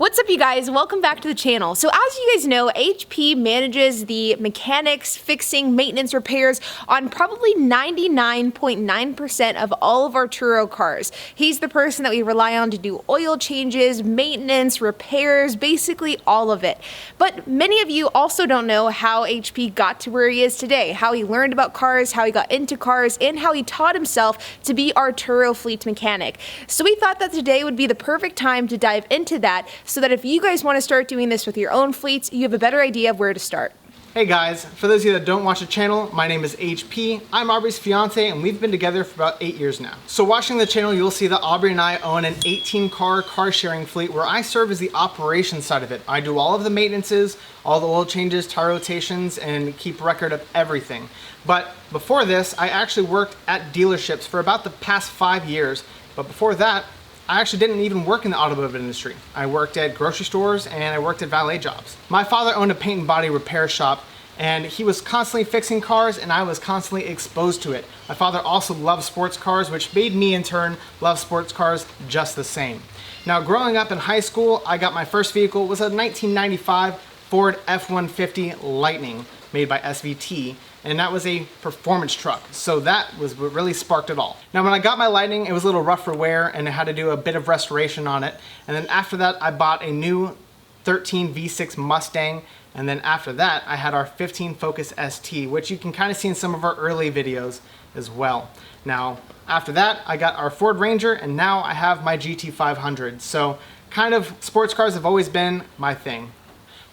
What's up, you guys? Welcome back to the channel. So as you guys know, HP manages the mechanics, fixing, maintenance, repairs on probably 99.9% of all of our Turo cars. He's the person that we rely on to do oil changes, maintenance, repairs, basically all of it. But many of you also don't know how HP got to where he is today, how he learned about cars, how he got into cars, and how he taught himself to be our Turo fleet mechanic. So we thought that today would be the perfect time to dive into that, so that if you guys want to start doing this with your own fleets, you have a better idea of where to start. Hey guys, for those of you that don't watch the channel, my name is HP. I'm Aubrey's fiance and we've been together for about 8 years now. So watching the channel, you'll see that Aubrey and I own an 18-car car sharing fleet where I serve as the operations side of it. I do all of the maintenances, all the oil changes, tire rotations, and keep record of everything. But before this, I actually worked at dealerships for about the past 5 years. But before that, I actually didn't even work in the automotive industry. I worked at grocery stores and I worked at valet jobs. My father owned a paint and body repair shop and he was constantly fixing cars and I was constantly exposed to it. My father also loved sports cars, which made me in turn love sports cars just the same. Now, growing up in high school, I got my first vehicle. It was a 1995 Ford F-150 Lightning made by SVT, and that was a performance truck. So that was what really sparked it all. Now, when I got my Lightning, it was a little rough for wear and I had to do a bit of restoration on it. And then after that, I bought a new 13 V6 Mustang. And then after that, I had our 15 Focus ST, which you can kind of see in some of our early videos as well. Now, after that, I got our Ford Ranger, and now I have my GT500. So kind of sports cars have always been my thing.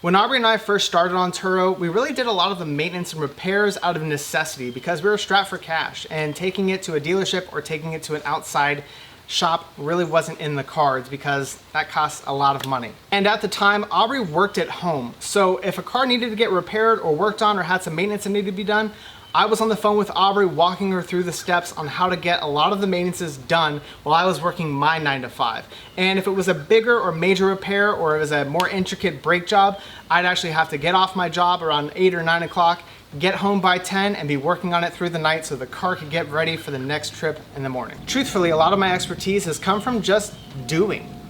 When Aubrey and I first started on Turo, we really did a lot of the maintenance and repairs out of necessity because we were strapped for cash, and taking it to a dealership or taking it to an outside shop really wasn't in the cards because that costs a lot of money. And at the time, Aubrey worked at home. So if a car needed to get repaired or worked on or had some maintenance that needed to be done, I was on the phone with Aubrey walking her through the steps on how to get a lot of the maintenances done while I was working my 9 to 5. And if it was a bigger or major repair or it was a more intricate brake job, I'd actually have to get off my job around 8 or 9 o'clock, get home by 10 and be working on it through the night so the car could get ready for the next trip in the morning. Truthfully, a lot of my expertise has come from just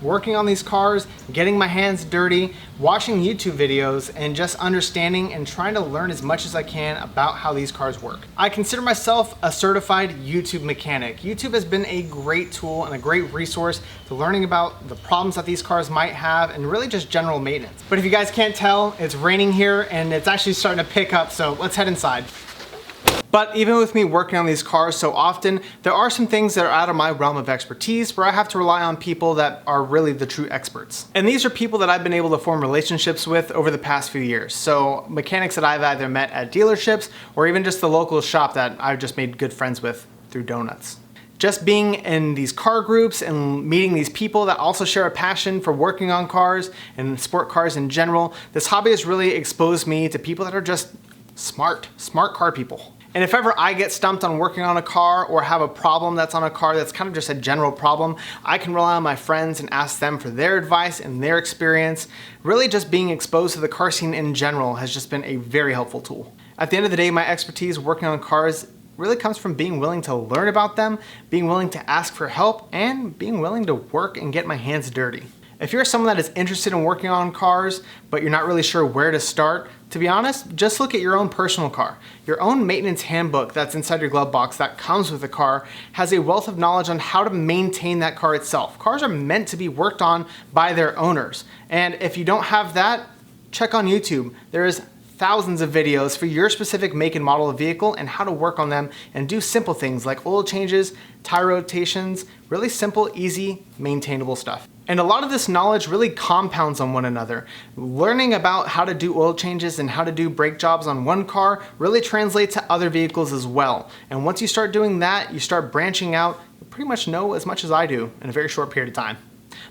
working on these cars, getting my hands dirty, watching YouTube videos, and just understanding and trying to learn as much as I can about how these cars work. I consider myself a certified YouTube mechanic. YouTube has been a great tool and a great resource to learning about the problems that these cars might have and really just general maintenance. But if you guys can't tell, it's raining here and it's actually starting to pick up, so let's head inside. But even with me working on these cars so often, there are some things that are out of my realm of expertise where I have to rely on people that are really the true experts. And these are people that I've been able to form relationships with over the past few years. So mechanics that I've either met at dealerships or even just the local shop that I've just made good friends with through donuts. Just being in these car groups and meeting these people that also share a passion for working on cars and sport cars in general, this hobby has really exposed me to people that are just smart car people. And if ever I get stumped on working on a car or have a problem that's on a car that's kind of just a general problem, I can rely on my friends and ask them for their advice and their experience. Really just being exposed to the car scene in general has just been a very helpful tool. At the end of the day, my expertise working on cars really comes from being willing to learn about them, being willing to ask for help, and being willing to work and get my hands dirty. If you're someone that is interested in working on cars, but you're not really sure where to start, to be honest, just look at your own personal car. Your own maintenance handbook that's inside your glove box that comes with the car has a wealth of knowledge on how to maintain that car itself. Cars are meant to be worked on by their owners. And if you don't have that, check on YouTube. There is thousands of videos for your specific make and model of vehicle and how to work on them and do simple things like oil changes, tire rotations, really simple, easy, maintainable stuff. And a lot of this knowledge really compounds on one another. Learning about how to do oil changes and how to do brake jobs on one car really translates to other vehicles as well. And once you start doing that, you start branching out, you pretty much know as much as I do in a very short period of time.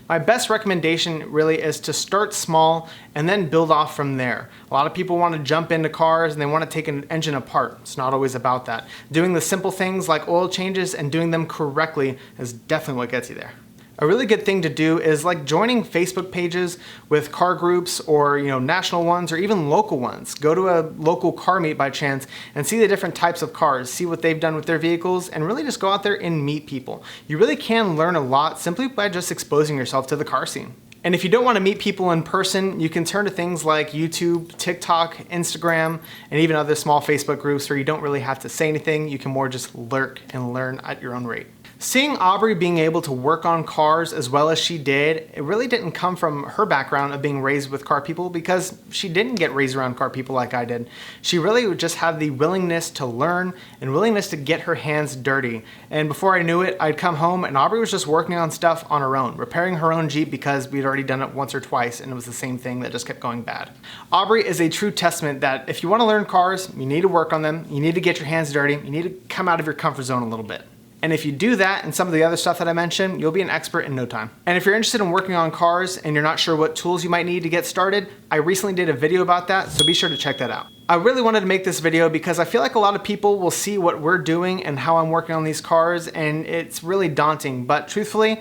My best recommendation really is to start small and then build off from there. A lot of people want to jump into cars and they want to take an engine apart. It's not always about that. Doing the simple things like oil changes and doing them correctly is definitely what gets you there. A really good thing to do is like joining Facebook pages with car groups or national ones or even local ones. Go to a local car meet by chance and see the different types of cars, see what they've done with their vehicles, and really just go out there and meet people. You really can learn a lot simply by just exposing yourself to the car scene. And if you don't want to meet people in person, you can turn to things like YouTube, TikTok, Instagram, and even other small Facebook groups where you don't really have to say anything. You can more just lurk and learn at your own rate. Seeing Aubrey being able to work on cars as well as she did, it really didn't come from her background of being raised with car people, because she didn't get raised around car people like I did. She really would just have the willingness to learn and willingness to get her hands dirty. And before I knew it, I'd come home and Aubrey was just working on stuff on her own, repairing her own Jeep because we'd already done it once or twice and it was the same thing that just kept going bad. Aubrey is a true testament that if you want to learn cars, you need to work on them, you need to get your hands dirty, you need to come out of your comfort zone a little bit. And if you do that and some of the other stuff that I mentioned, you'll be an expert in no time. And if you're interested in working on cars and you're not sure what tools you might need to get started, I recently did a video about that, so be sure to check that out. I really wanted to make this video because I feel like a lot of people will see what we're doing and how I'm working on these cars, and it's really daunting, but truthfully,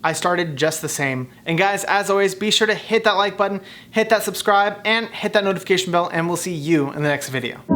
I started just the same. And guys, as always, be sure to hit that like button, hit that subscribe, and hit that notification bell, and we'll see you in the next video.